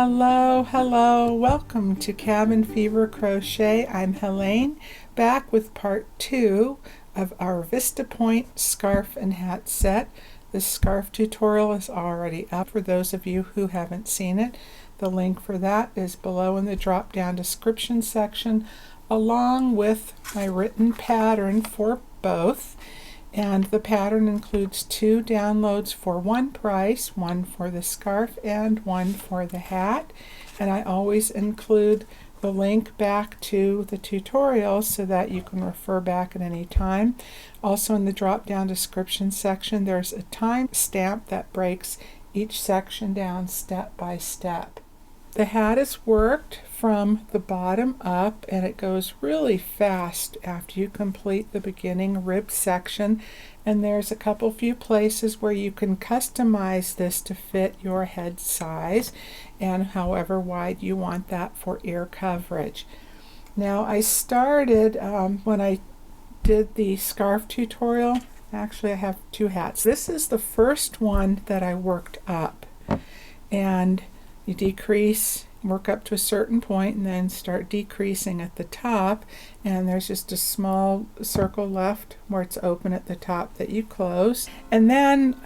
Hello, hello, welcome to Cabin Fever Crochet. I'm Helene, back with part 2 of our Vista Point scarf and hat set. This scarf tutorial is already up for those of you who haven't seen it. The link for that is below in the drop down description section, along with my written pattern for both. And the pattern includes 2 downloads for one price, one for the scarf and one for the hat. And I always include the link back to the tutorial so that you can refer back at any time. Also in the drop down description section, there's a time stamp that breaks each section down step by step. The hat is worked from the bottom up, and it goes really fast after you complete the beginning rib section, and there's a few places where you can customize this to fit your head size and however wide you want that for ear coverage. Now I started when I did the scarf tutorial. Actually, I have 2 hats. This is the first one that I worked up, and you decrease, work up to a certain point, and then start decreasing at the top, and there's just a small circle left where it's open at the top that you close. And then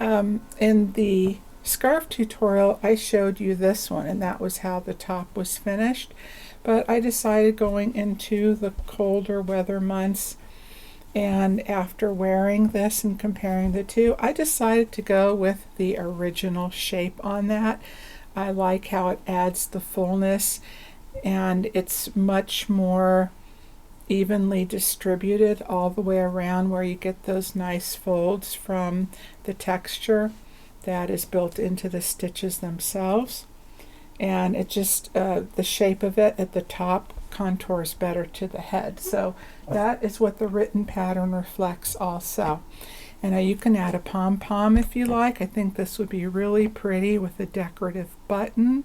in the scarf tutorial I showed you this one, and that was how the top was finished. But I decided, going into the colder weather months and after wearing this and comparing the two, I decided to go with the original shape on that. I like how it adds the fullness, and it's much more evenly distributed all the way around, where you get those nice folds from the texture that is built into the stitches themselves. And it just, the shape of it at the top contours better to the head. So that is what the written pattern reflects also. And you can add a pom-pom if you like. I think this would be really pretty with a decorative button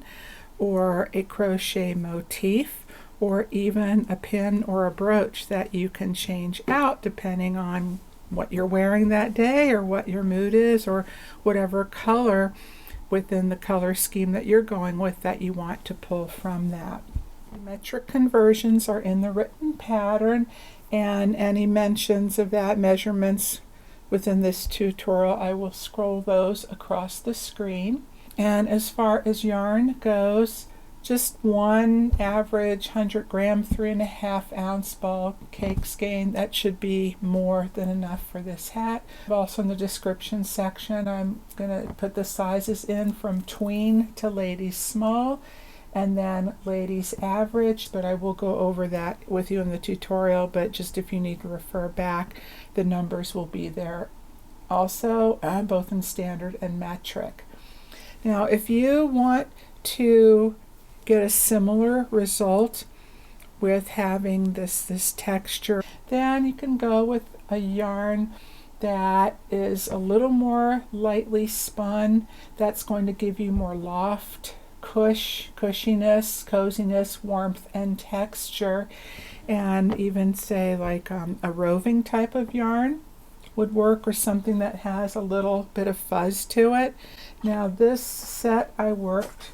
or a crochet motif, or even a pin or a brooch that you can change out depending on what you're wearing that day or what your mood is, or whatever color within the color scheme that you're going with that you want to pull from that. Metric conversions are in the written pattern, and any mentions of that, measurements within this tutorial, I will scroll those across the screen. And as far as yarn goes, just one average 100-gram 3.5 ounce ball cake skein. That should be more than enough for this hat. Also in the description section, I'm going to put the sizes in from tween to ladies small, and then ladies average, but I will go over that with you in the tutorial. But just if you need to refer back, the numbers will be there also, both in standard and metric. Now if you want to get a similar result with having this texture, then you can go with a yarn that is a little more lightly spun. That's going to give you more loft, cushiness, coziness, warmth, and texture. And even say like a roving type of yarn would work, or something that has a little bit of fuzz to it. Now this set I worked,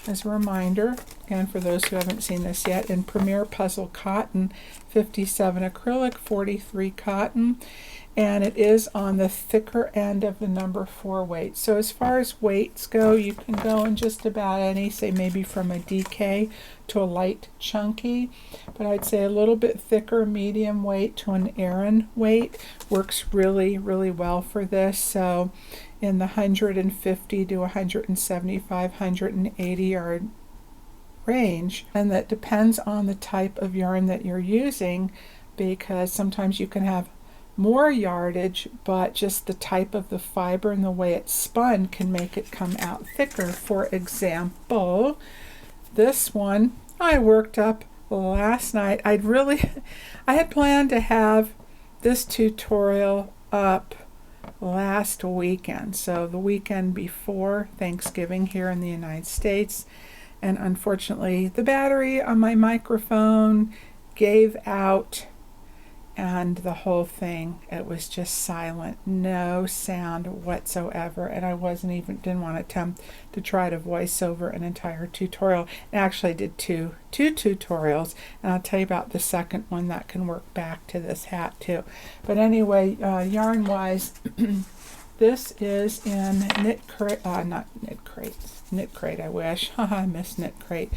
as a reminder, and for those who haven't seen this yet, in Premier Puzzle Cotton, 57 acrylic, 43 cotton, and it is on the thicker end of the number 4 weight. So as far as weights go, you can go in just about any, say maybe from a DK to a light chunky, but I'd say a little bit thicker medium weight to an Aran weight works really, really well for this. So in the 150 to 175, 180 yard range, and that depends on the type of yarn that you're using, because sometimes you can have more yardage, but just the type of the fiber and the way it's spun can make it come out thicker. For example, this one I worked up last night. I had planned to have this tutorial up last weekend, so the weekend before Thanksgiving here in the United States, and unfortunately the battery on my microphone gave out, and the whole thing, it was just silent, no sound whatsoever, and I didn't want to attempt to try to voice over an entire tutorial. And actually I did two tutorials, and I'll tell you about the second one that can work back to this hat too. But anyway, yarn wise, this is in Knit Crate, Knit Crate, I wish. I miss Knit Crate.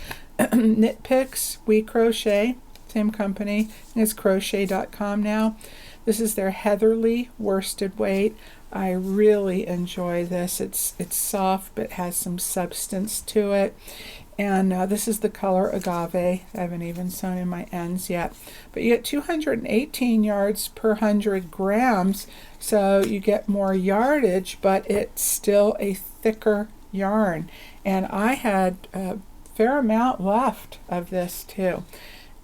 Knit Picks, We Crochet, same company. It's crochet.com now. This is their Heatherly worsted weight. I really enjoy this. It's soft but has some substance to it. And this is the color Agave. I haven't even sewn in my ends yet. But you get 218 yards per 100 grams, so you get more yardage, but it's still a thicker yarn. And I had a fair amount left of this too.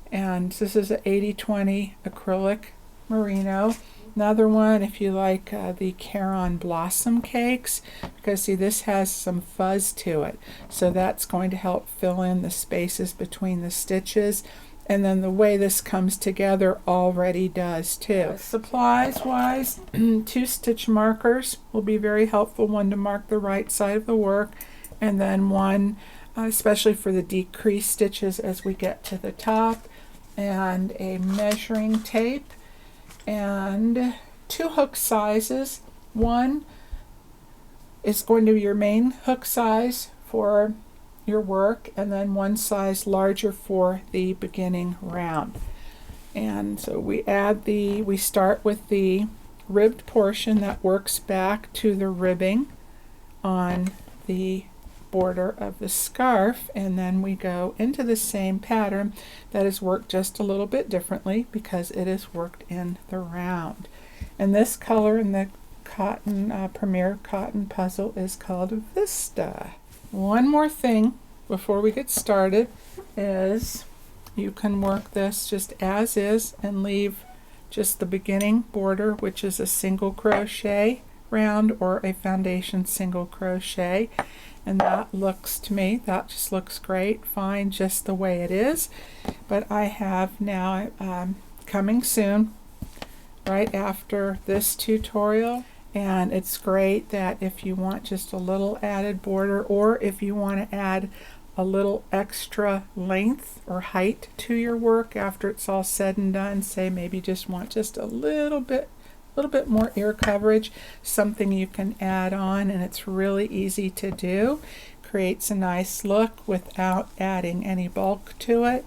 And this is an 80-20 acrylic merino. Another one, if you like the Caron Blossom Cakes, because see, this has some fuzz to it, so that's going to help fill in the spaces between the stitches. And then the way this comes together already does too. Supplies wise, 2 stitch markers will be very helpful, one to mark the right side of the work, and then one especially for the decreased stitches as we get to the top, and a measuring tape, and 2 hook sizes. One is going to be your main hook size for your work, and then one size larger for the beginning round. And so we start with the ribbed portion that works back to the ribbing on the border of the scarf, and then we go into the same pattern that is worked just a little bit differently because it is worked in the round. And this color in the cotton Premier Cotton Puzzle is called Vista. One more thing before we get started is you can work this just as is and leave just the beginning border, which is a single crochet round or a foundation single crochet. And that looks, to me, that just looks great, fine, just the way it is. But I have now, coming soon, right after this tutorial, and it's great that if you want just a little added border, or if you want to add a little extra length or height to your work after it's all said and done, say maybe just want just a little bit more ear coverage, something you can add on, and it's really easy to do. Creates a nice look without adding any bulk to it,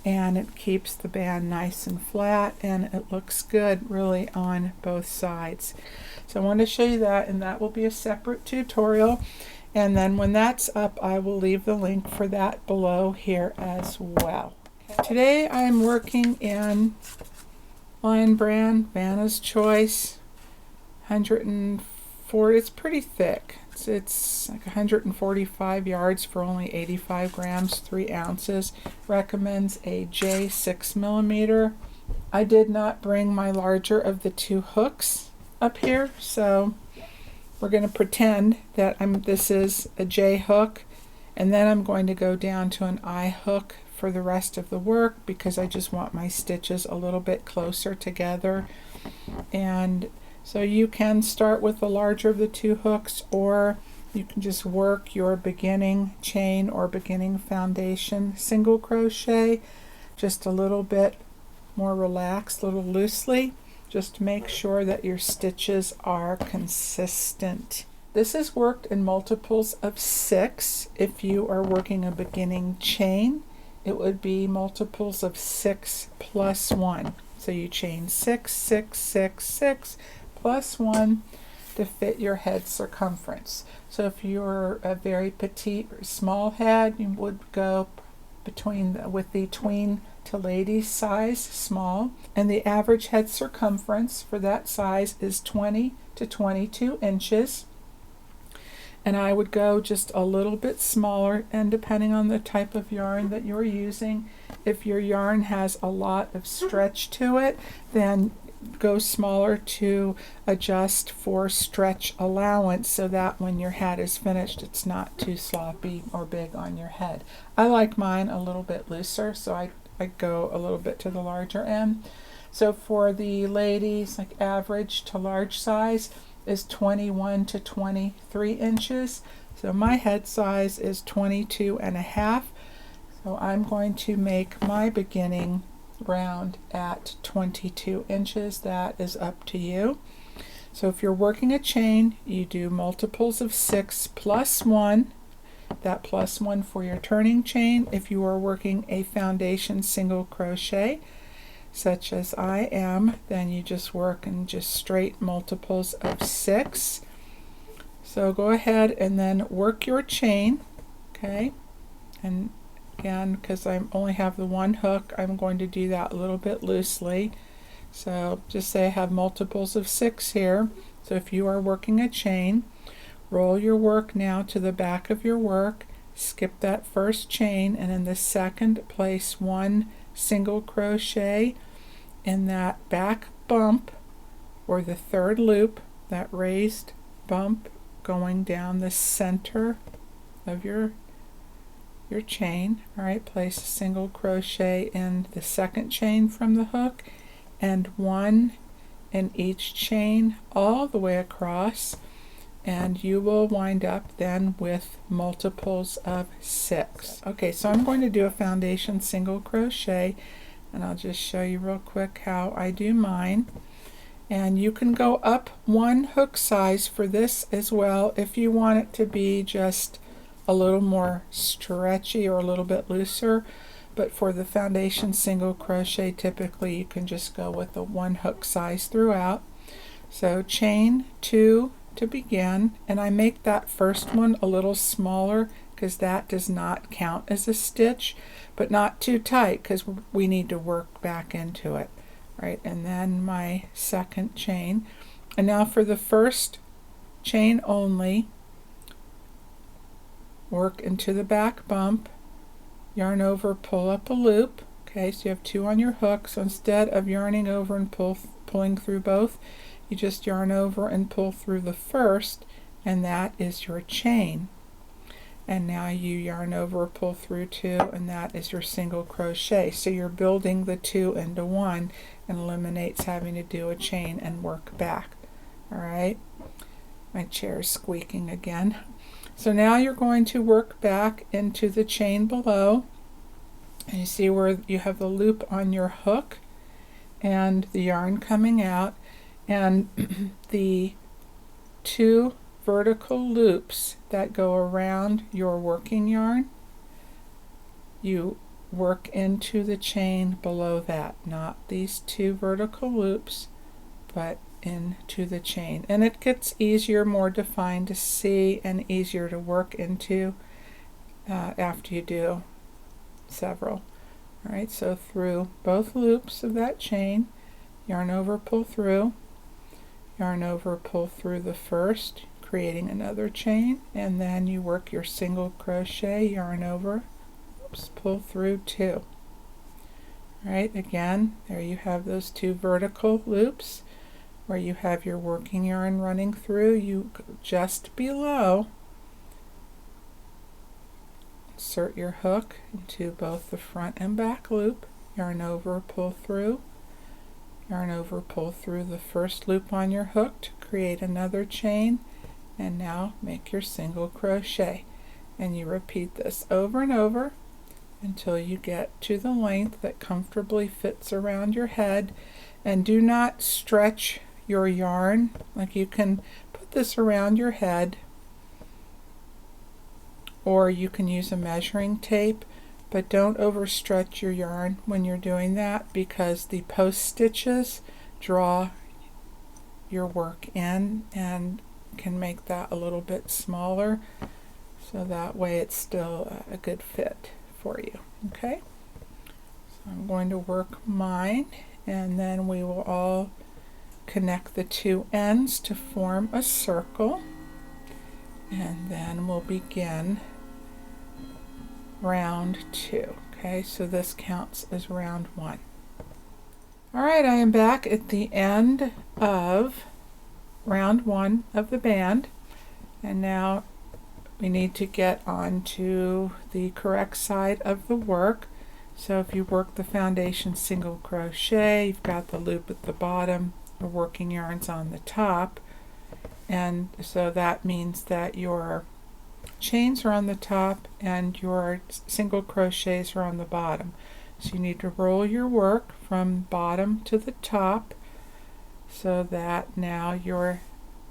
and it keeps the band nice and flat, and it looks good really on both sides. So I want to show you that, and that will be a separate tutorial, and then when that's up I will leave the link for that below here as well. Today I'm working in Lion Brand, Vanna's Choice, 140, it's pretty thick. It's like 145 yards for only 85 grams, 3 ounces. Recommends a J 6mm. I did not bring my larger of the 2 hooks up here, so we're going to pretend that this is a J hook, and then I'm going to go down to an I hook for the rest of the work because I just want my stitches a little bit closer together. And so you can start with the larger of the 2 hooks, or you can just work your beginning chain or beginning foundation single crochet just a little bit more relaxed, a little loosely, just to make sure that your stitches are consistent. This is worked in multiples of 6. If you are working a beginning chain, it would be multiples of 6 plus 1. So you chain 6, 6, 6, 6 plus 1 to fit your head circumference. So if you're a very petite or small head, you would go with the tween to ladies size small, and the average head circumference for that size is 20 to 22 inches. And I would go just a little bit smaller, and depending on the type of yarn that you're using, if your yarn has a lot of stretch to it, then go smaller to adjust for stretch allowance so that when your hat is finished it's not too sloppy or big on your head. I like mine a little bit looser, so I go a little bit to the larger end. So for the ladies, like average to large size is 21 to 23 inches. So my head size is 22 and a half. So I'm going to make my beginning round at 22 inches. That is up to you. So if you're working a chain, you do multiples of 6 plus 1. That plus 1 for your turning chain. If you are working a foundation single crochet, such as I am, then you just work in just straight multiples of 6. So go ahead and then work your chain, okay? And again, because I only have the one hook, I'm going to do that a little bit loosely. So just say I have multiples of 6 here. So if you are working a chain, roll your work now to the back of your work, skip that first chain, and in the second place 1 single crochet in that back bump or the third loop, that raised bump going down the center of your chain. All right, place a single crochet in the second chain from the hook and 1 in each chain all the way across, and you will wind up then with multiples of 6. Okay, so I'm going to do a foundation single crochet, and I'll just show you real quick how I do mine. And you can go up 1 hook size for this as well if you want it to be just a little more stretchy or a little bit looser. But for the foundation single crochet, typically you can just go with the 1 hook size throughout. So chain 2 to begin, and I make that first one a little smaller because that does not count as a stitch, but not too tight because we need to work back into it. Right, and then my second chain. And now for the first chain only, work into the back bump, yarn over, pull up a loop. Okay, so you have 2 on your hook. So instead of yarning over and pulling through both, you just yarn over and pull through the first, and that is your chain. And now you yarn over, pull through 2, and that is your single crochet. So you're building the 2 into 1 and eliminates having to do a chain and work back. All right, my chair is squeaking again. So now you're going to work back into the chain below, and you see where you have the loop on your hook and the yarn coming out, and the 2 vertical loops that go around your working yarn, you work into the chain below that, not these 2 vertical loops, but into the chain. And it gets easier, more defined to see, and easier to work into after you do several. All right, so through both loops of that chain, yarn over, pull through, yarn over, pull through the first, creating another chain, and then you work your single crochet, yarn over, pull through 2. All right, again, there you have those 2 vertical loops where you have your working yarn running through. You just below insert your hook into both the front and back loop, yarn over, pull through, yarn over, pull through the first loop on your hook to create another chain, and now make your single crochet. And you repeat this over and over until you get to the length that comfortably fits around your head. And do not stretch your yarn. Like, you can put this around your head, or you can use a measuring tape, but don't overstretch your yarn when you're doing that, because the post stitches draw your work in and can make that a little bit smaller, so that way it's still a good fit for you. Okay, so I'm going to work mine, and then we will all connect the 2 ends to form a circle, and then we'll begin round 2. Okay, so this counts as round 1. All right, I am back at the end of round 1 of the band, and now we need to get onto the correct side of the work. So if you work the foundation single crochet, you've got the loop at the bottom, the working yarns on the top, and so that means that your chains are on the top and your single crochets are on the bottom. So you need to roll your work from bottom to the top so that now your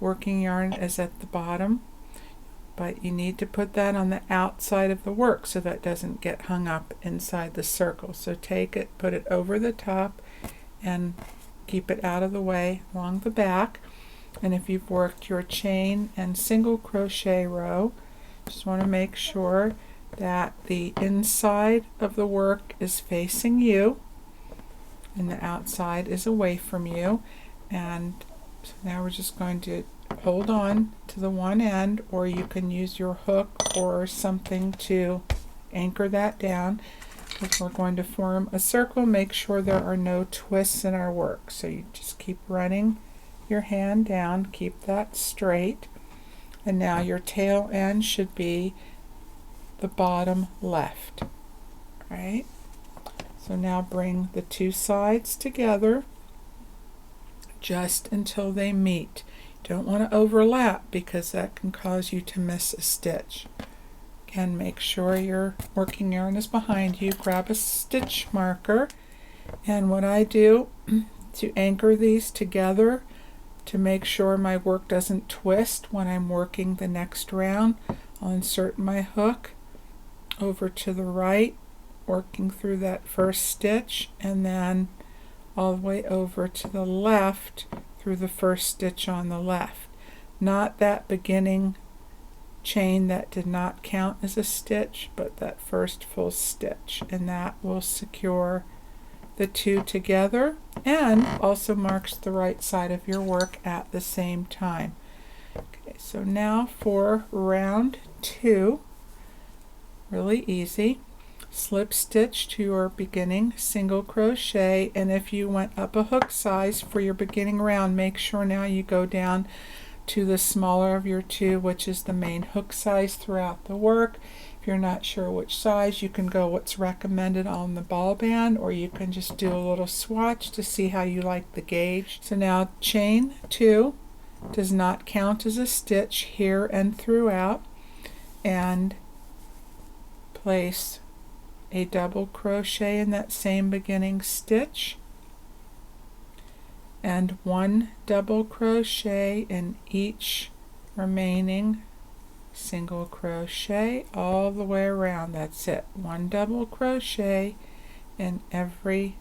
working yarn is at the bottom, but you need to put that on the outside of the work so that doesn't get hung up inside the circle. So take it, put it over the top, and keep it out of the way along the back. And if you've worked your chain and single crochet row, just want to make sure that the inside of the work is facing you and the outside is away from you. And so now we're just going to hold on to the one end, or you can use your hook or something to anchor that down. If we're going to form a circle, make sure there are no twists in our work. So you just keep running your hand down, keep that straight, and now your tail end should be the bottom left. Right? So now bring the two sides together just until they meet. Don't want to overlap because that can cause you to miss a stitch. Again, make sure your working yarn is behind you. Grab a stitch marker, and what I do to anchor these together to make sure my work doesn't twist when I'm working the next round, I'll insert my hook over to the right, working through that first stitch, and then all the way over to the left through the first stitch on the left. Not that beginning chain that did not count as a stitch, but that first full stitch, and that will secure the two together and also marks the right side of your work at the same time. Okay, so now for round 2, really easy. Slip stitch to your beginning single crochet, and if you went up a hook size for your beginning round, make sure now you go down to the smaller of your two, which is the main hook size throughout the work. If you're not sure which size, you can go what's recommended on the ball band, or you can just do a little swatch to see how you like the gauge. So now chain 2 does not count as a stitch here and throughout, and place a double crochet in that same beginning stitch and 1 double crochet in each remaining single crochet all the way around. That's it. 1 double crochet in every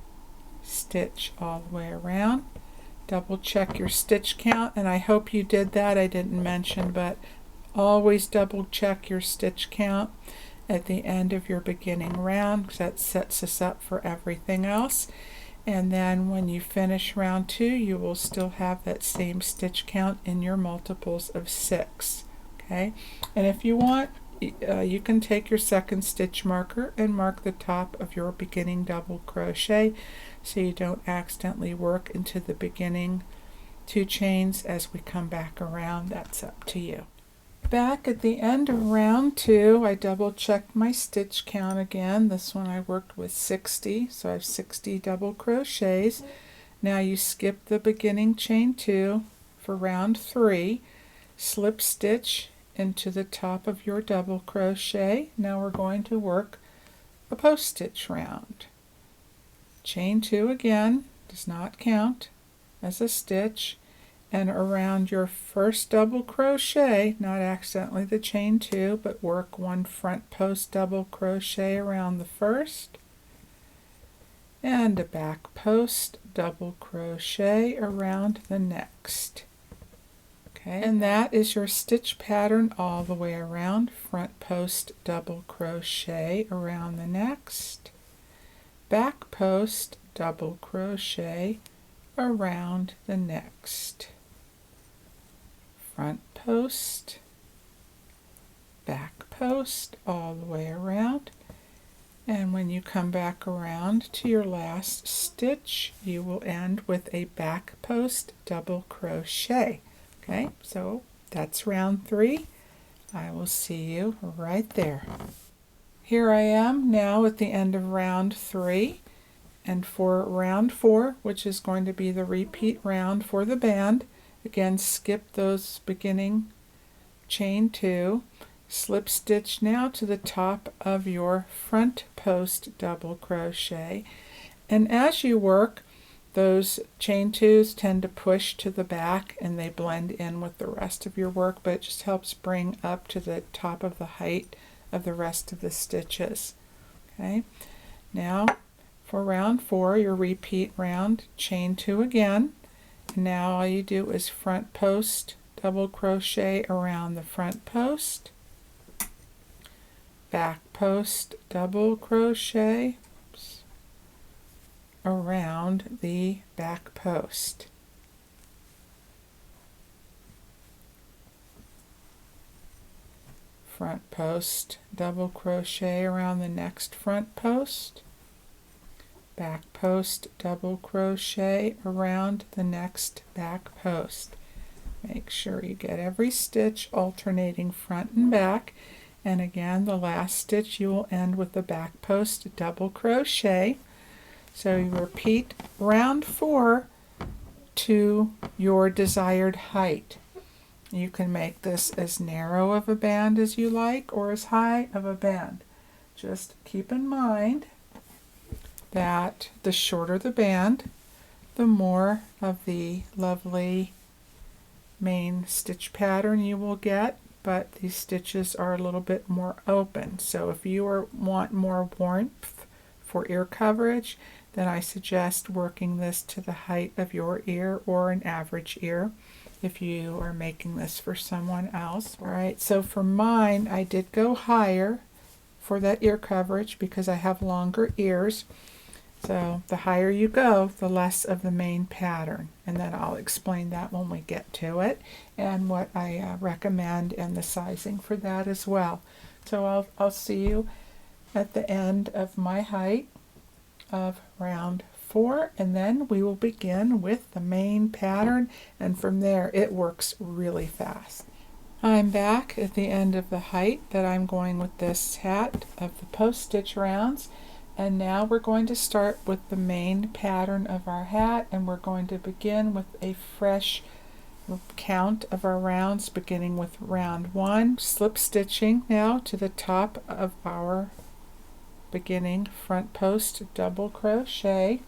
stitch all the way around. Double check your stitch count, and I hope you did that. I didn't mention, but always double check your stitch count at the end of your beginning round, because that sets us up for everything else. And then when you finish round 2, you will still have that same stitch count in your multiples of 6. Okay, and if you want, you can take your second stitch marker and mark the top of your beginning double crochet so you don't accidentally work into the beginning 2 chains as we come back around. That's up to you. Back at the end of round 2, I double checked my stitch count again. This one I worked with 60, so I have 60 double crochets. Now you skip the beginning chain 2 for round 3, slip stitch into the top of your double crochet. Now we're going to work a post stitch round. Chain 2 again, does not count as a stitch, and around your first double crochet, not accidentally the chain 2, but work 1 front post double crochet around the first, and a back post double crochet around the next. Okay, and that is your stitch pattern all the way around. Front post double crochet around the next, back post double crochet around the next, front post, back post all the way around, and when you come back around to your last stitch, you will end with a back post double crochet. Okay, so that's round 3. I will see you right there. here I am now at the end of round 3, and for round 4, which is going to be the repeat round for the band, again skip those beginning chain 2, slip stitch now to the top of your front post double crochet, and as you work, those chain 2s tend to push to the back and they blend in with the rest of your work, but it just helps bring up to the top of the height of the rest of the stitches. Okay, now for round 4, your repeat round, chain 2 again, and now all you do is front post double crochet around the front post, back post double crochet around the back post. Front post double crochet around the next front post, back post double crochet around the next back post. Make sure you get every stitch alternating front and back, and again the last stitch you will end with the back post double crochet. So you repeat round 4 to your desired height. You can make this as narrow of a band as you like or as high of a band. Just keep in mind that the shorter the band, the more of the lovely main stitch pattern you will get, but these stitches are a little bit more open. So if you want more warmth for ear coverage, then I suggest working this to the height of your ear or an average ear if you are making this for someone else. Alright, so for mine I did go higher for that ear coverage because I have longer ears. So the higher you go, the less of the main pattern, and then I'll explain that when we get to it and what I recommend and the sizing for that as well. So I'll see you at the end of my height of round 4, and then we will begin with the main pattern, and from there it works really fast. I'm back at the end of the height that I'm going with this hat of the post stitch rounds, and now we're going to start with the main pattern of our hat, and we're going to begin with a fresh count of our rounds, beginning with round 1, slip stitching now to the top of our beginning front post double crochet,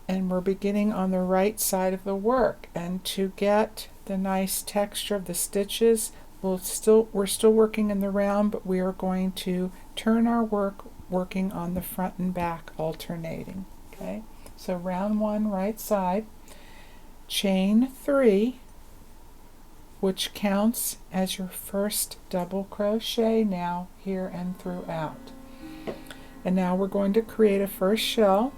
and we're beginning on the right side of the work, and to get the nice texture of the stitches, we're still working in the round, but we are going to turn our work working on the front and back alternating. Okay, so round 1 right side, chain 3, which counts as your first double crochet now here and throughout. And now we're going to create a first shell,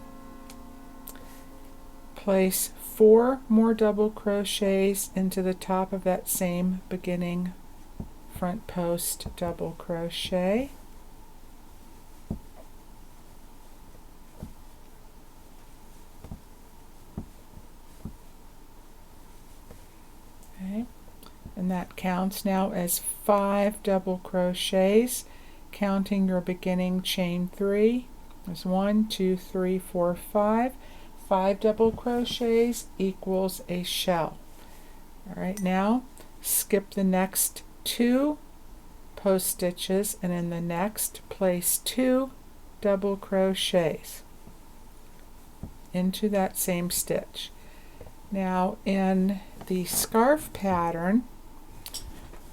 place 4 more double crochets into the top of that same beginning front post double crochet, okay, and that counts now as 5 double crochets, counting your beginning chain 3. There's 1, 2, 3, 4, 5. 5 double crochets equals a shell. All right, now skip the next 2 post stitches, and in the next place 2 double crochets into that same stitch. Now in the scarf pattern,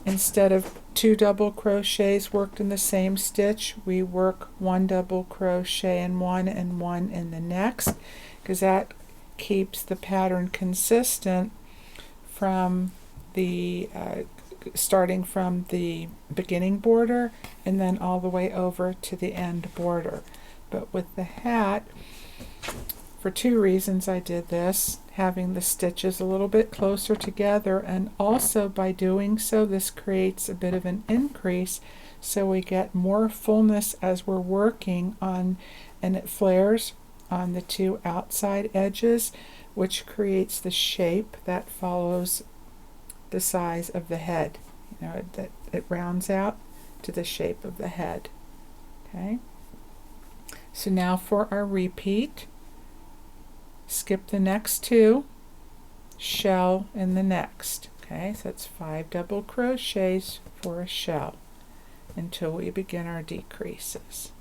instead of 2 double crochets worked in the same stitch, we work 1 double crochet in one and 1 in the next, because that keeps the pattern consistent from the starting from the beginning border and then all the way over to the end border. But with the hat, for 2 reasons I did this: having the stitches a little bit closer together, and also by doing so this creates a bit of an increase so we get more fullness as we're working on, and it flares on the 2 outside edges, which creates the shape that follows the size of the head. You know, that it rounds out to the shape of the head. Okay, so now for our repeat, skip the next 2, shell in the next. Okay, so that's 5 double crochets for a shell until we begin our decreases.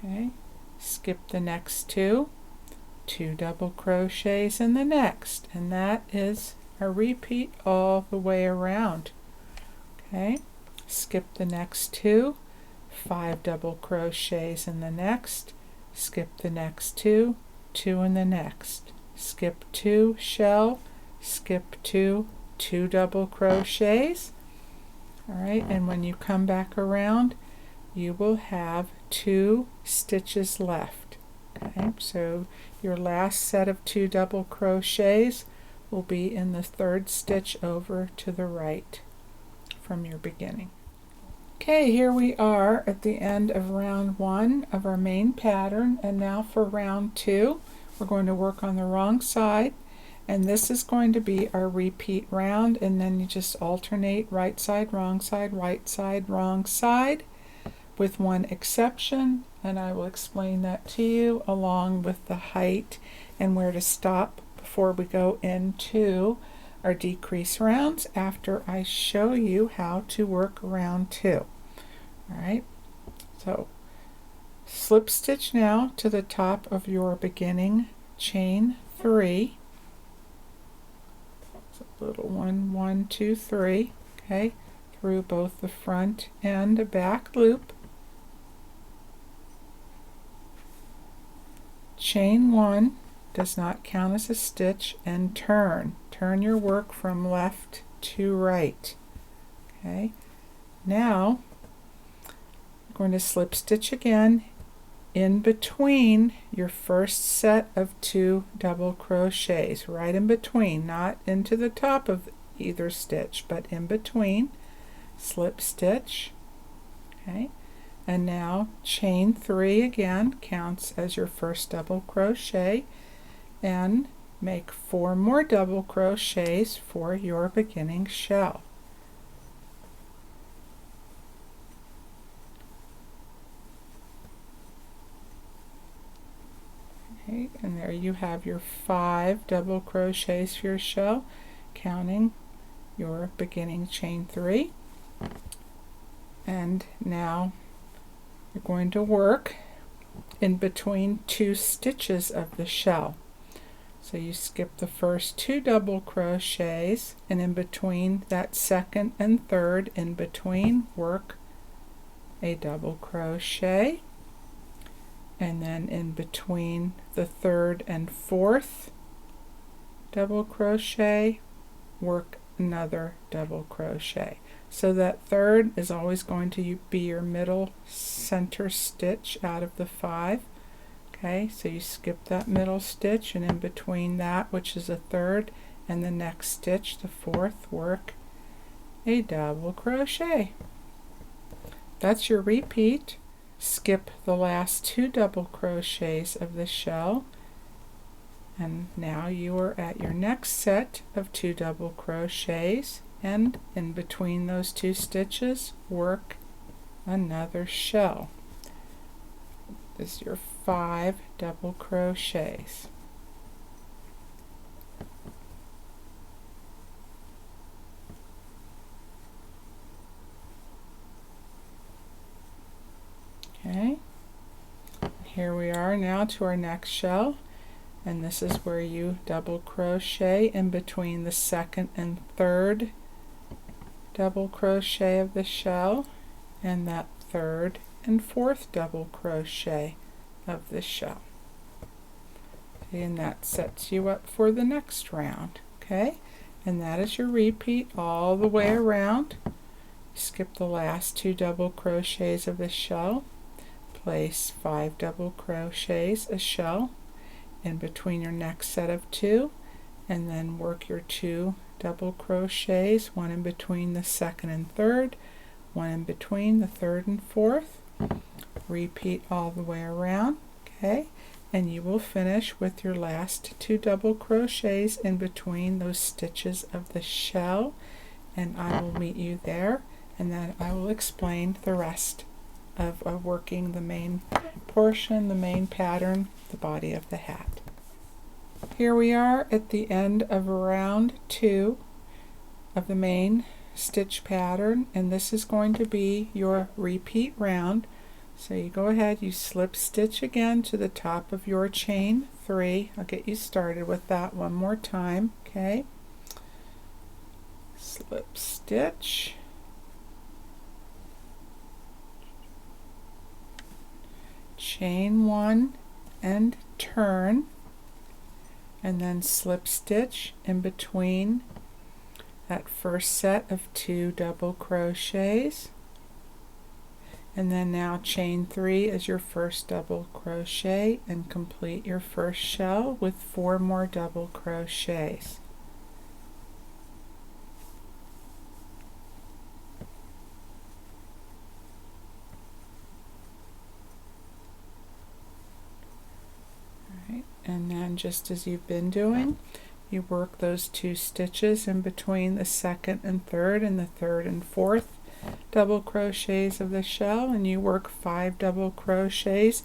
Okay, skip the next 2, 2 double crochets in the next, and that is a repeat all the way around. Okay, skip the next 2, 5 double crochets in the next, skip the next 2, 2 in the next, skip 2, shell, skip 2, 2 double crochets. All right, and when you come back around, you will have 2 stitches left. Okay, so your last set of 2 double crochets will be in the 3rd stitch over to the right from your beginning. Okay, here we are at the end of round 1 of our main pattern, and now for round 2 we're going to work on the wrong side, and this is going to be our repeat round, and then you just alternate right side, wrong side, right side, wrong side, with one exception, and I will explain that to you along with the height and where to stop before we go into our decrease rounds after I show you how to work round 2. Alright, so slip stitch now to the top of your beginning chain 3. So little 1, 1, 2, 3, okay, through both the front and back loop. Chain 1, does not count as a stitch, and turn your work from left to right. Okay, now I'm going to slip stitch again in between your first set of 2 double crochets, right in between, not into the top of either stitch, but in between. Slip stitch. Okay, and now chain 3 again, counts as your first double crochet, and make 4 more double crochets for your beginning shell. Okay, and there you have your 5 double crochets for your shell, counting your beginning chain 3. And now you're going to work in between 2 stitches of the shell. So you skip the first 2 double crochets, and in between that second and third in between, work a double crochet, and then in between the third and fourth double crochet, work another double crochet. So that third is always going to be your middle center stitch out of the 5. Okay, so you skip that middle stitch, and in between that, which is a third, and the next stitch, the fourth, work a double crochet. That's your repeat. Skip the last 2 double crochets of the shell, and now you are at your next set of 2 double crochets, and in between those 2 stitches, work another shell. This is your 5 double crochets. Okay, here we are now to our next shell, and this is where you double crochet in between the second and third double crochet of the shell, and that third and fourth double crochet of the shell. Okay, and that sets you up for the next round. Okay, and that is your repeat all the way around. Skip the last 2 double crochets of the shell, place 5 double crochets a shell in between your next set of 2, and then work your 2 double crochets, one in between the second and third, one in between the third and fourth. Repeat all the way around. Okay, and you will finish with your last 2 double crochets in between those stitches of the shell, and I will meet you there, and then I will explain the rest of working the main portion, the main pattern, the body of the hat. Here we are at the end of round 2 of the main stitch pattern, and this is going to be your repeat round. So you go ahead, you slip stitch again to the top of your chain 3. I'll get you started with that one more time. Okay, slip stitch, chain 1 and turn, and then slip stitch in between that first set of 2 double crochets, and then now chain 3 as your first double crochet and complete your first shell with 4 more double crochets. Alright, and then just as you've been doing, you work those 2 stitches in between the second and third and the third and fourth double crochets of the shell, and you work 5 double crochets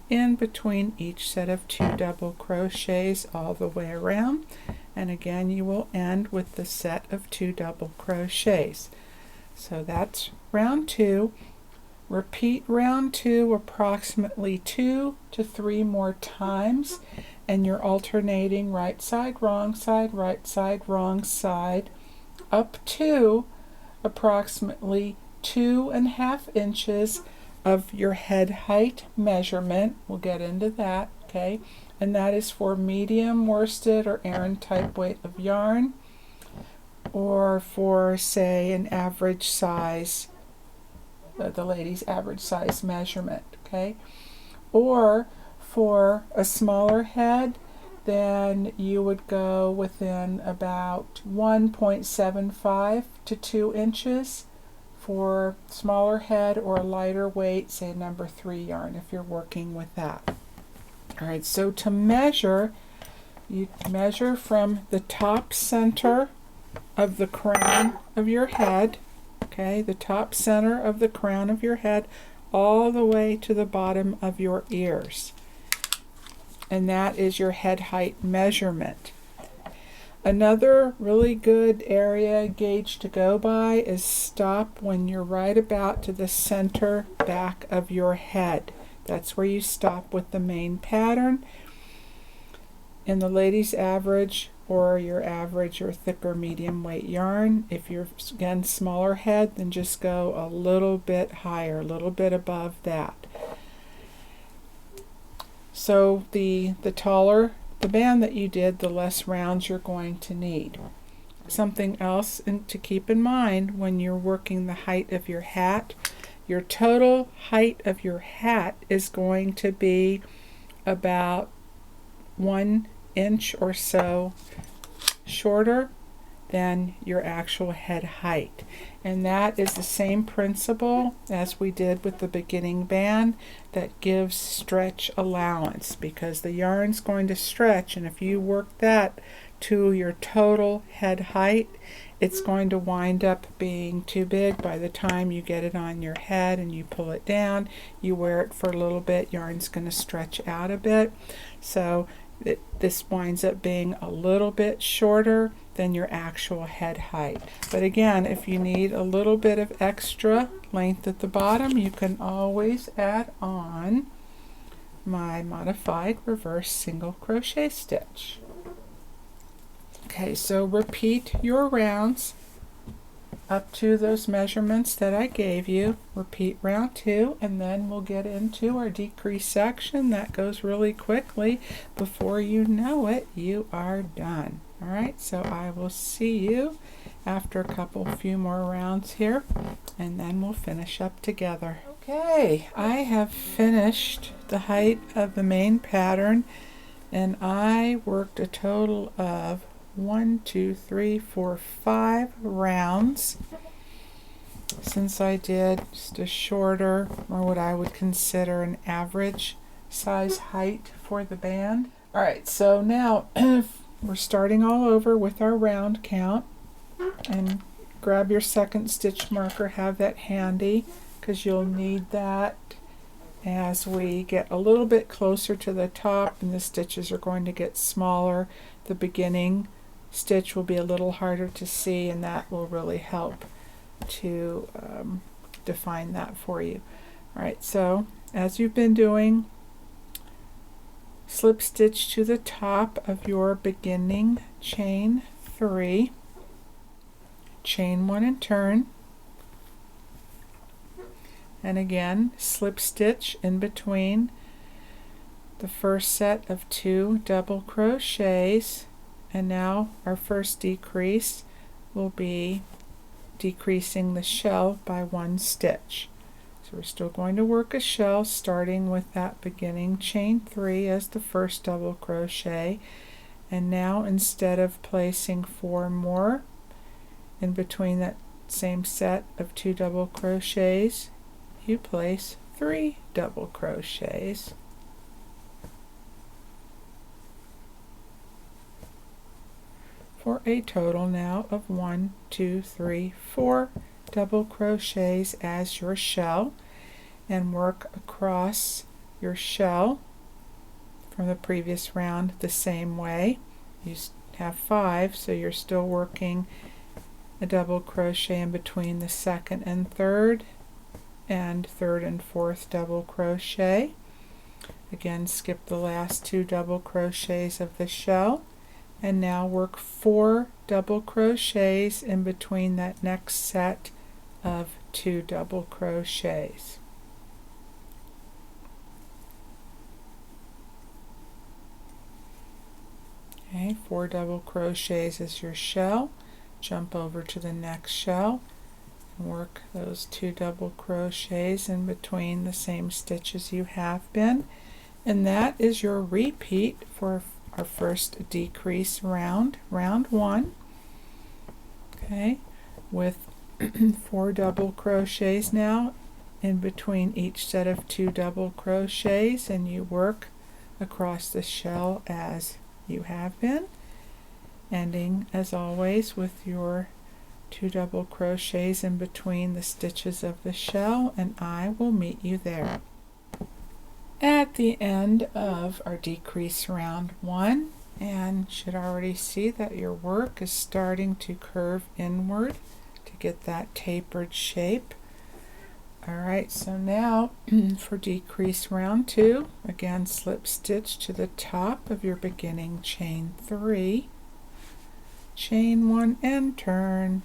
in between each set of 2 double crochets all the way around, and again you will end with the set of 2 double crochets. So that's round 2. Repeat round 2 approximately 2 to 3 more times, and you're alternating right side, wrong side, right side, wrong side, up to approximately 2.5 inches of your head height measurement. We'll get into that, okay? And that is for medium worsted or Aran type weight of yarn, or for, say, an average size, the lady's average size measurement, okay? Or for a smaller head, then you would go within about 1.75 to 2 inches for smaller head, or a lighter weight, say number 3 yarn if you're working with that. Alright, so to measure, you measure from the top center of the crown of your head, okay, the top center of the crown of your head, all the way to the bottom of your ears. And that is your head height measurement. Another really good area gauge to go by is stop when you're right about to the center back of your head. That's where you stop with the main pattern. In the lady's average, or your average or thicker medium weight yarn, if you're again smaller head, then just go a little bit higher, a little bit above that. So the taller the band that you did, the less rounds you're going to need. Something else to keep in mind when you're working the height of your hat, your total height of your hat is going to be about 1 inch or so shorter than your actual head height. And that is the same principle as we did with the beginning band, that gives stretch allowance, because the yarn's going to stretch, and if you work that to your total head height, it's going to wind up being too big by the time you get it on your head and you pull it down. You wear it for a little bit, yarn's going to stretch out a bit. So this winds up being a little bit shorter than your actual head height. But again, if you need a little bit of extra length at the bottom, you can always add on my modified reverse single crochet stitch. Okay, so repeat your rounds up to those measurements that I gave you. Repeat round 2, and then we'll get into our decrease section. That goes really quickly. Before you know it, you are done. Alright, so I will see you after a few more rounds here, and then we'll finish up together. Okay, I have finished the height of the main pattern, and I worked a total of 5 rounds, since I did just a shorter, or what I would consider an average size height for the band. Alright, so now we're starting all over with our round count, and grab your second stitch marker, have that handy because you'll need that as we get a little bit closer to the top and the stitches are going to get smaller. The beginning stitch will be a little harder to see, and that will really help to define that for you. Alright, so as you've been doing, slip stitch to the top of your beginning chain 3, chain 1 and turn, and again slip stitch in between the first set of 2 double crochets, and now our first decrease will be decreasing the shell by 1 stitch. So we're still going to work a shell starting with that beginning chain 3 as the first double crochet, and now instead of placing 4 more in between that same set of 2 double crochets, you place 3 double crochets. For a total now of 1, 2, 3, 4 double crochets as your shell, and work across your shell from the previous round the same way. You have 5, so you're still working a double crochet in between the second and third and fourth double crochet. Again, skip the last 2 double crochets of the shell, and now work 4 double crochets in between that next set of 2 double crochets. Okay, 4 double crochets is your shell. Jump over to the next shell and work those 2 double crochets in between the same stitches you have been, and that is your repeat for our first decrease round, round 1. Okay, with 4 double crochets now in between each set of 2 double crochets, and you work across the shell as you have been, ending as always with your 2 double crochets in between the stitches of the shell, and I will meet you there. At the end of our decrease round 1, and should already see that your work is starting to curve inward to get that tapered shape. Alright, so now for decrease round 2, again slip stitch to the top of your beginning chain 3, chain 1 and turn,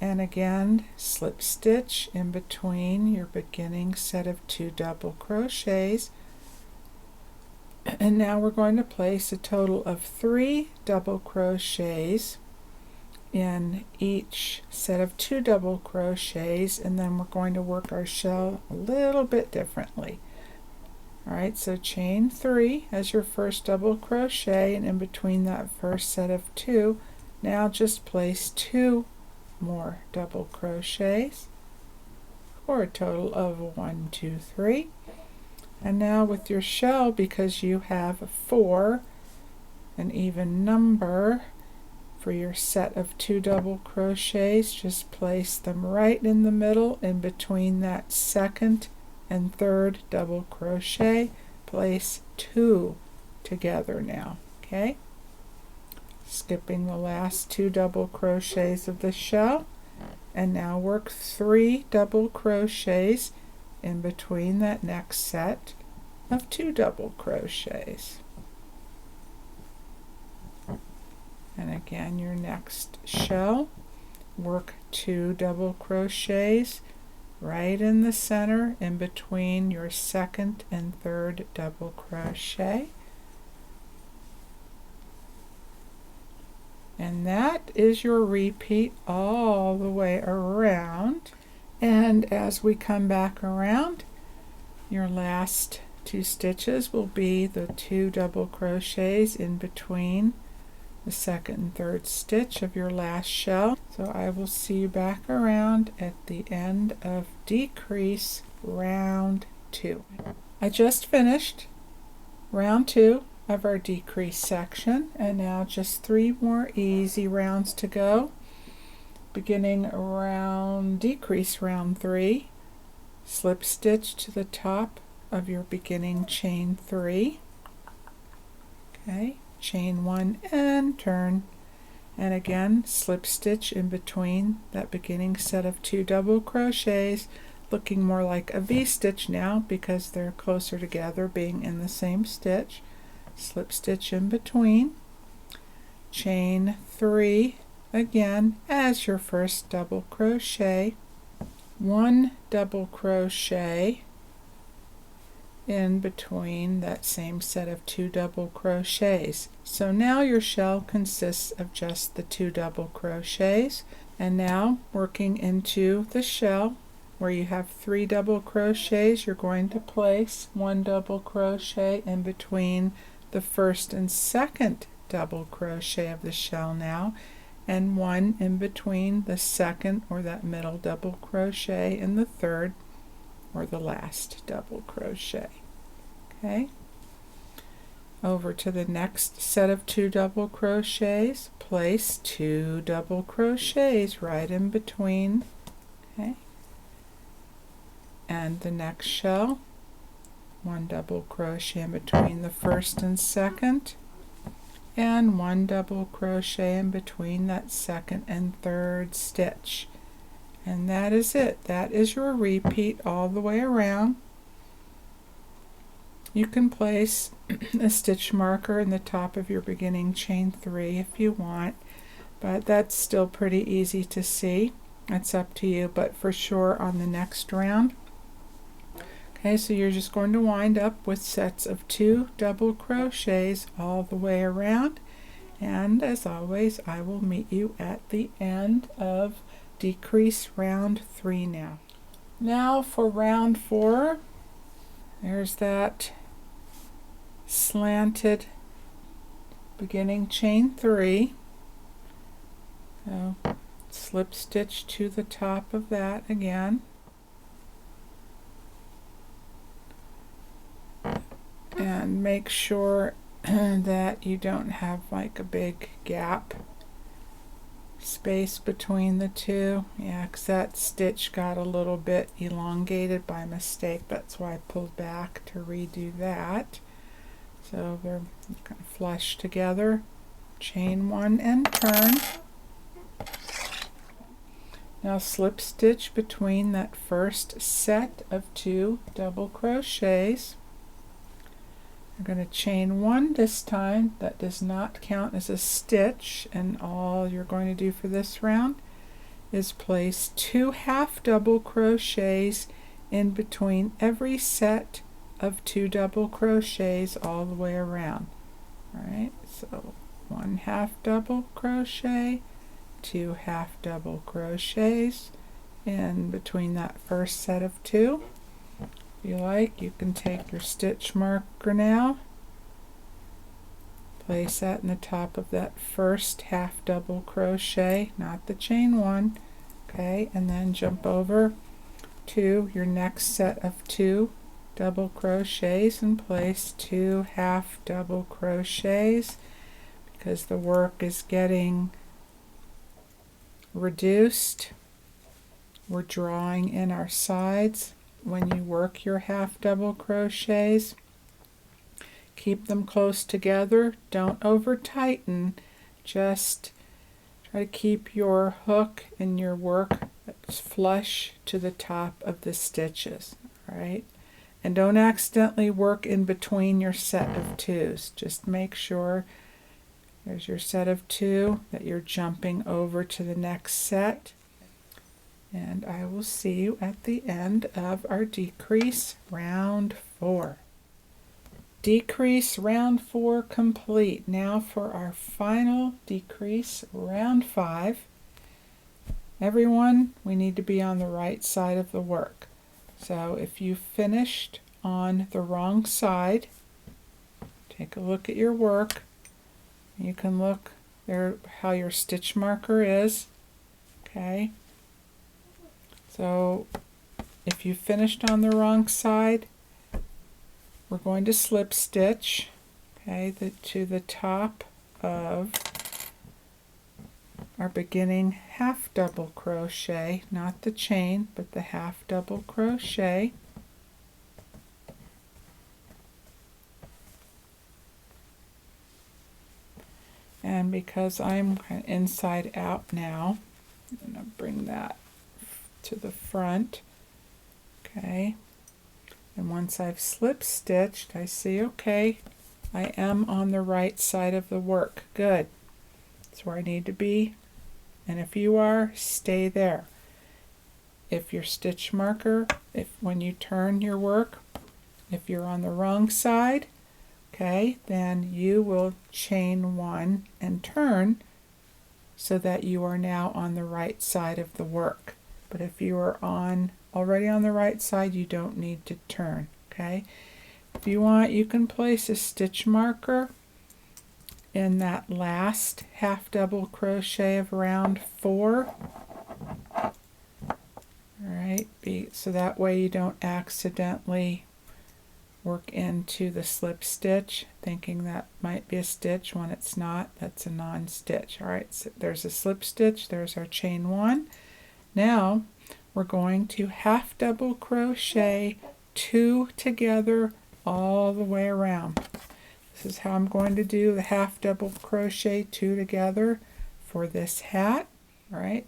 and again slip stitch in between your beginning set of 2 double crochets, and now we're going to place a total of 3 double crochets in each set of 2 double crochets, and then we're going to work our shell a little bit differently. Alright, so chain 3 as your first double crochet, and in between that first set of 2, now just place 2 more double crochets for a total of 1, 2, 3. And now with your shell, because you have 4, an even number for your set of 2 double crochets, just place them right in the middle in between that second and third double crochet. Place 2 together now. Okay, skipping the last 2 double crochets of the shell, and now work 3 double crochets in between that next set of 2 double crochets. And again, your next shell, work 2 double crochets right in the center in between your second and third double crochet. And that is your repeat all the way around. And as we come back around, your last 2 stitches will be the 2 double crochets in between the second and third stitch of your last shell. So I will see you back around at the end of decrease round 2. I just finished round 2 of our decrease section, and now just 3 more easy rounds to go. Beginning around decrease round 3, slip stitch to the top of your beginning chain 3. Okay, chain 1 and turn, and again slip stitch in between that beginning set of 2 double crochets, looking more like a V-stitch now because they're closer together, being in the same stitch. Slip stitch in between, chain 3 again as your first double crochet, 1 double crochet in between that same set of 2 double crochets. So now your shell consists of just the 2 double crochets, and now working into the shell where you have 3 double crochets, you're going to place 1 double crochet in between the first and second double crochet of the shell now, and 1 in between the second or that middle double crochet and the third or the last double crochet. Okay, over to the next set of 2 double crochets, place 2 double crochets right in between. Okay, and the next shell, 1 double crochet in between the first and second, and 1 double crochet in between that second and third stitch. And that is it. That is your repeat all the way around. You can place a stitch marker in the top of your beginning chain 3 if you want, but that's still pretty easy to see. It's up to you, but for sure on the next round. Okay, so you're just going to wind up with sets of 2 double crochets all the way around, and as always I will meet you at the end of decrease round 3 now. Now for round 4, there's that slanted beginning chain 3. So slip stitch to the top of that again. And make sure that you don't have like a big gap space between the two. Yeah, because that stitch got a little bit elongated by mistake. That's why I pulled back to redo that. So they're kind of flush together. Chain 1 and turn. Now slip stitch between that first set of 2 double crochets. You're going to chain 1 this time. That does not count as a stitch, and all you're going to do for this round is place 2 half double crochets in between every set of 2 double crochets all the way around. Alright, so 1 half double crochet, 2 half double crochets in between that first set of 2. If you like, you can take your stitch marker now, place that in the top of that first half double crochet, not the chain 1, okay, and then jump over to your next set of 2 double crochets and place 2 half double crochets because the work is getting reduced. We're drawing in our sides. When you work your half double crochets, keep them close together. Don't over tighten. Just try to keep your hook and your work flush to the top of the stitches. Alright? And don't accidentally work in between your set of 2s. Just make sure there's your set of 2 that you're jumping over to the next set. And I will see you at the end of our decrease round 4. Decrease round 4 complete. Now for our final decrease round 5. Everyone, we need to be on the right side of the work. So if you finished on the wrong side, take a look at your work. You can look there how your stitch marker is. Okay. So if you finished on the wrong side, we're going to slip stitch, okay, to the top of our beginning half double crochet, not the chain, but the half double crochet. And because I'm kind of inside out now, I'm going to bring that to the front, okay. And once I've slip stitched, I see, okay, I am on the right side of the work. Good. That's where I need to be. And if you are, stay there. If your stitch marker, when you turn your work, if you're on the wrong side, okay, then you will chain one and turn so that you are now on the right side of the work. But if you are already on the right side, you don't need to turn, okay? If you want, you can place a stitch marker in that last half double crochet of round 4. All right, so that way you don't accidentally work into the slip stitch thinking that might be a stitch when it's not. That's a non-stitch. All right, so there's a slip stitch, there's our chain 1. Now we're going to half double crochet 2 together all the way around. This is how I'm going to do the half double crochet 2 together for this hat. All right,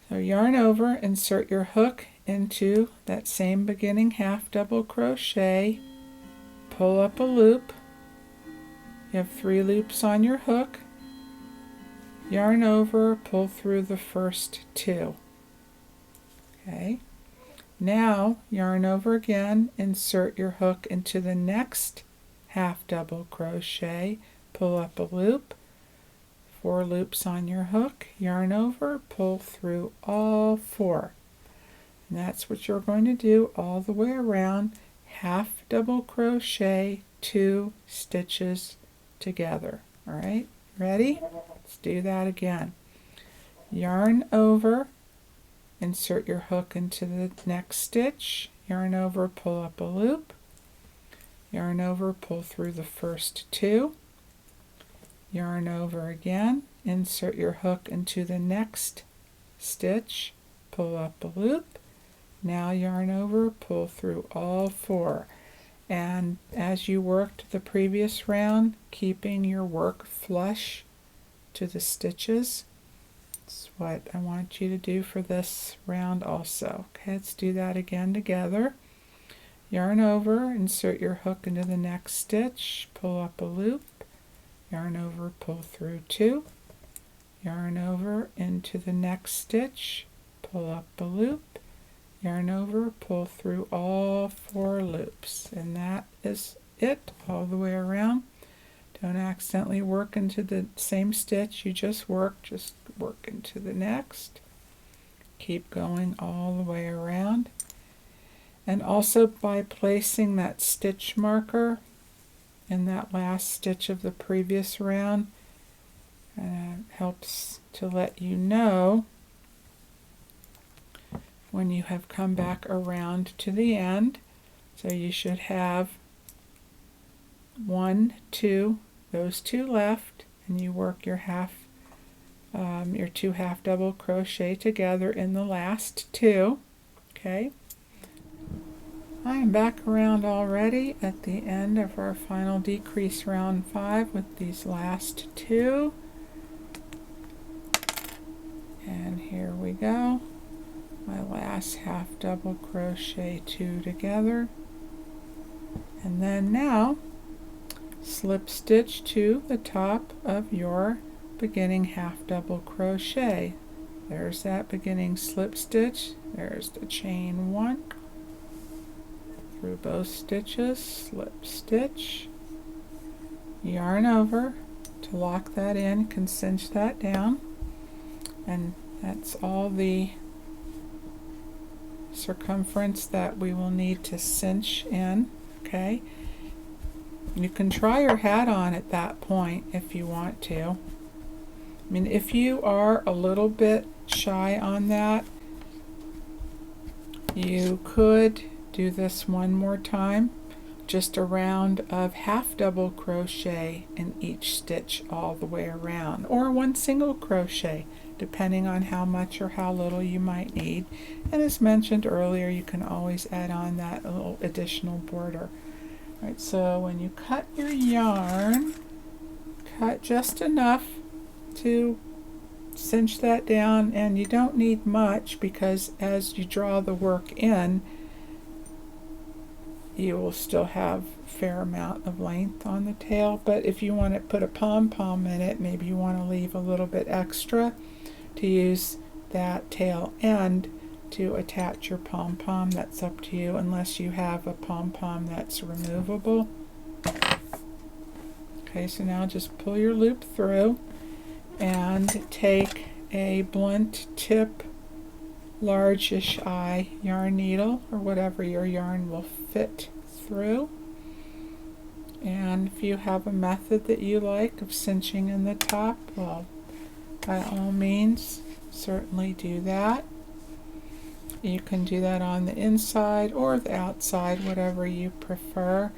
so yarn over, insert your hook into that same beginning half double crochet, pull up a loop. You have 3 loops on your hook, yarn over, pull through the first 2. Okay, now yarn over again, insert your hook into the next half double crochet, pull up a loop, 4 loops on your hook, yarn over, pull through all 4. And that's what you're going to do all the way around, half double crochet 2 stitches together. All right, ready? Let's do that again. Yarn over, insert your hook into the next stitch, yarn over, pull up a loop, yarn over, pull through the first 2, yarn over again, insert your hook into the next stitch, pull up a loop, now yarn over, pull through all 4. And as you worked the previous round, keeping your work flush to the stitches, that's what I want you to do for this round also. Okay, let's do that again together. Yarn over, insert your hook into the next stitch, pull up a loop, yarn over, pull through 2, yarn over into the next stitch, pull up a loop, yarn over, pull through all 4 loops, and that is it all the way around. Don't accidentally work into the same stitch you just worked, just work into the next. Keep going all the way around. And also by placing that stitch marker in that last stitch of the previous round, helps to let you know when you have come back around to the end. So you should have 1, 2, those 2 left, and you work your your 2 half double crochet together in the last 2. Okay, I am back around already at the end of our final decrease round 5 with these last 2, and here we go, my last half double crochet 2 together, and then now slip stitch to the top of your beginning half double crochet. There's that beginning slip stitch, there's the chain 1, through both stitches, slip stitch, yarn over to lock that in, can cinch that down, and that's all the circumference that we will need to cinch in. Okay, you can try your hat on at that point if you want to. I mean, if you are a little bit shy on that, you could do this one more time. just a round of half double crochet in each stitch all the way around, or one single crochet depending on how much or how little you might need. And as mentioned earlier, you can always add on that little additional border. All right, so when you cut your yarn, cut just enough to cinch that down, and you don't need much because as you draw the work in, you will still have a fair amount of length on the tail. But if you want to put a pom-pom in it, maybe you want to leave a little bit extra to use that tail end to attach your pom-pom. That's up to you, unless you have a pom-pom that's removable. Okay, so now just pull your loop through and take a blunt tip largish eye yarn needle, or whatever your yarn will fit through. And if you have a method that you like of cinching in the top, well, by all means, certainly do that. You can do that on the inside or the outside, whatever you prefer.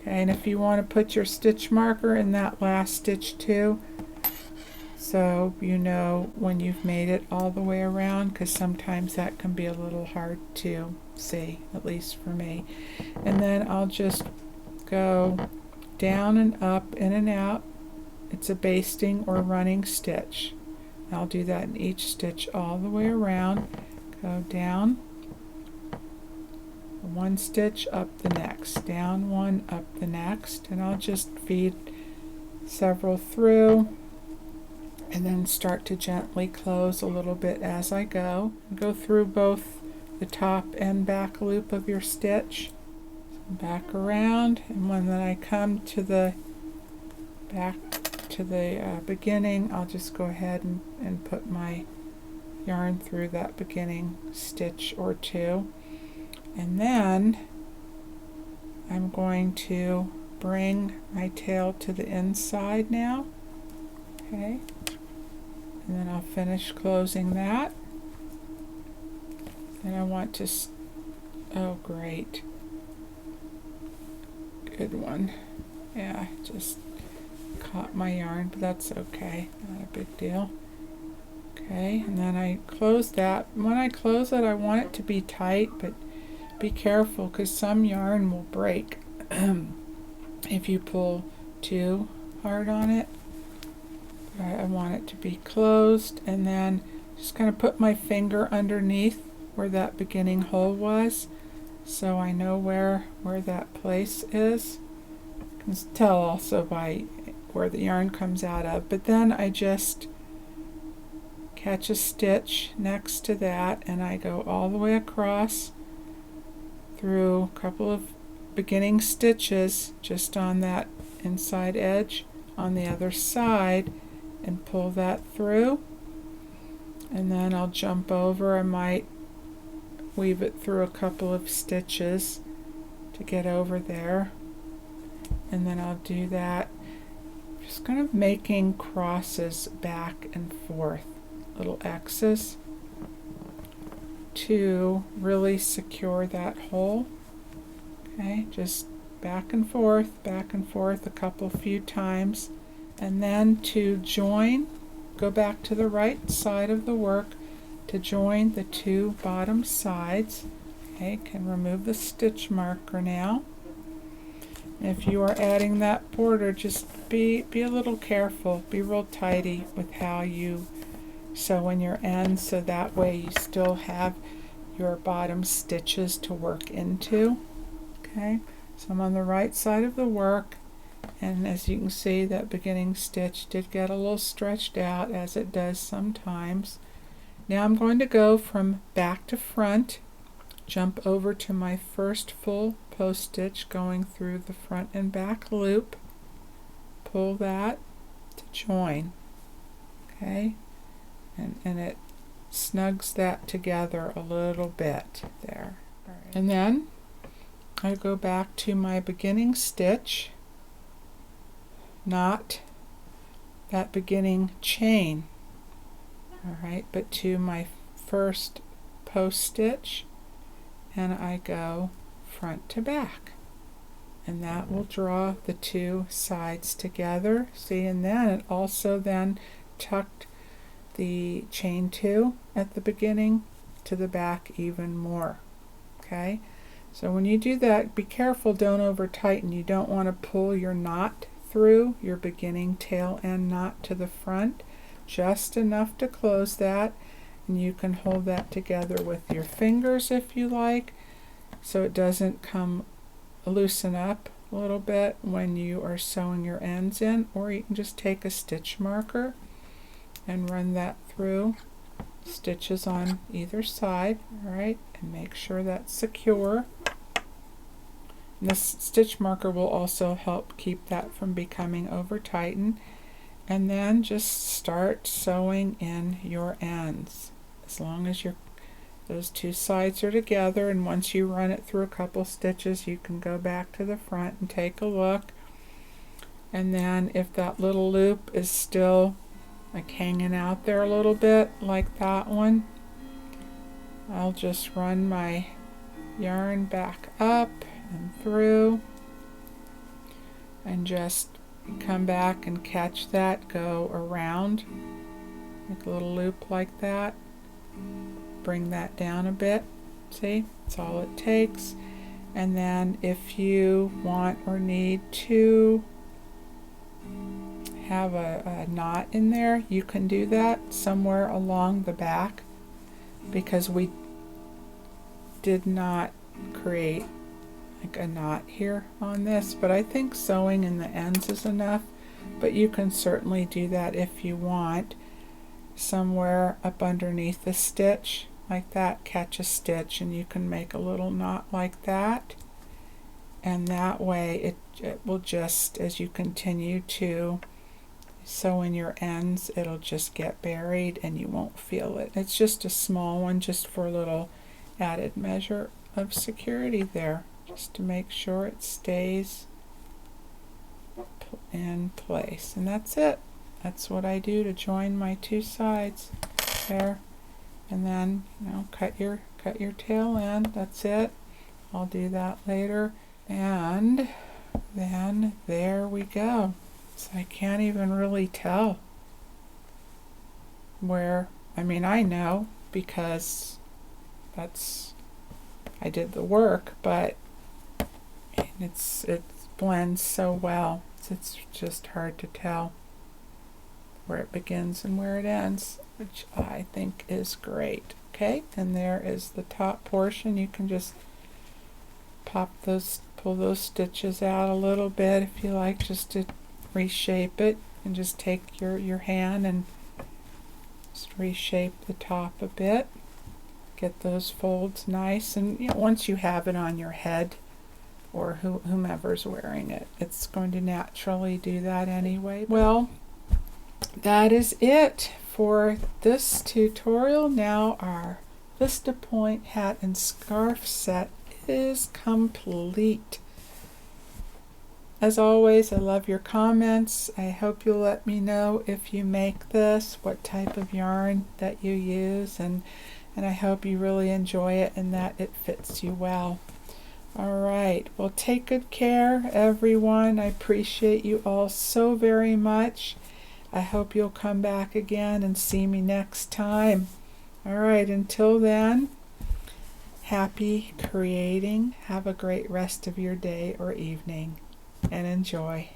Okay, and if you want to put your stitch marker in that last stitch too, so you know when you've made it all the way around, because sometimes that can be a little hard to see, at least for me. And then I'll just go down and up, in and out. It's a basting or running stitch. I'll do that in each stitch all the way around. Go down one stitch, up the next, down one, up the next, and I'll just feed several through and then start to gently close a little bit as I go. Go through both the top and back loop of your stitch, back around, and when I come to the back to the beginning, I'll just go ahead and put my yarn through that beginning stitch or two, and then I'm going to bring my tail to the inside now. Okay, and then I'll finish closing that. Then I want to oh great, good one. Yeah, just caught my yarn, but that's okay, not a big deal. Okay, and then I close that. When I close it, I want it to be tight, but be careful because some yarn will break if you pull too hard on it. I want it to be closed, and then just kind of put my finger underneath where that beginning hole was, so I know where that place is. You can tell also by where the yarn comes out of, but then I just catch a stitch next to that, and I go all the way across through a couple of beginning stitches just on that inside edge on the other side and pull that through, and then I'll jump over. I might weave it through a couple of stitches to get over there, and then I'll do that, just kind of making crosses back and forth, little X's, to really secure that hole. Okay, just back and forth a few times, and then to join, go back to the right side of the work to join the two bottom sides. Okay, can remove the stitch marker now. If you are adding that border, just be a little careful, be real tidy with how you sew in your ends, so that way you still have your bottom stitches to work into. Okay, so I'm on the right side of the work, and as you can see, that beginning stitch did get a little stretched out, as it does sometimes. Now I'm going to go from back to front, jump over to my first full post stitch going through the front and back loop, pull that to join. Okay, and it snugs that together a little bit there. All right. And then I go back to my beginning stitch, not that beginning chain, all right, but to my first post stitch, and I go front to back, and that will draw the two sides together. See, and then it also then tucked the chain 2 at the beginning to the back even more. Okay, so when you do that, be careful, don't over tighten. You don't want to pull your knot through your beginning tail end knot to the front, just enough to close that, and you can hold that together with your fingers if you like, so it doesn't come loosen up a little bit when you are sewing your ends in, or you can just take a stitch marker and run that through stitches on either side, all right, and make sure that's secure. And this stitch marker will also help keep that from becoming over tightened. And then just start sewing in your ends as long as those two sides are together, and once you run it through a couple stitches, you can go back to the front and take a look. And then if that little loop is still like hanging out there a little bit, like that one, I'll just run my yarn back up and through and just come back and catch that, go around, make a little loop like that, bring that down a bit. See, that's all it takes. And then if you want or need to have a knot in there, you can do that somewhere along the back, because we did not create like a knot here on this, but I think sewing in the ends is enough. But you can certainly do that if you want, somewhere up underneath the stitch like that, catch a stitch and you can make a little knot like that, and that way it will just, as you continue to sew in your ends, it'll just get buried and you won't feel it. It's just a small one, just for a little added measure of security there, just to make sure it stays in place. And that's it. That's what I do to join my two sides there. And then, you know, cut your tail end. That's it. I'll do that later. And then there we go. So I can't even really tell where, I mean, I know because I did the work, but it blends so well. It's just hard to tell where it begins and where it ends, which I think is great. Okay, and there is the top portion. You can just pull those stitches out a little bit if you like, just to reshape it, and just take your hand and just reshape the top a bit, get those folds nice. And you know, once you have it on your head, or whomever's wearing it, it's going to naturally do that anyway. Well, that is it for this tutorial. Now our Vista Point hat and scarf set is complete. As always, I love your comments. I hope you'll let me know if you make this, what type of yarn that you use, and I hope you really enjoy it and that it fits you well. All right, well, take good care, everyone. I appreciate you all so very much. I hope you'll come back again and see me next time. All right, until then, happy creating. Have a great rest of your day or evening, and enjoy.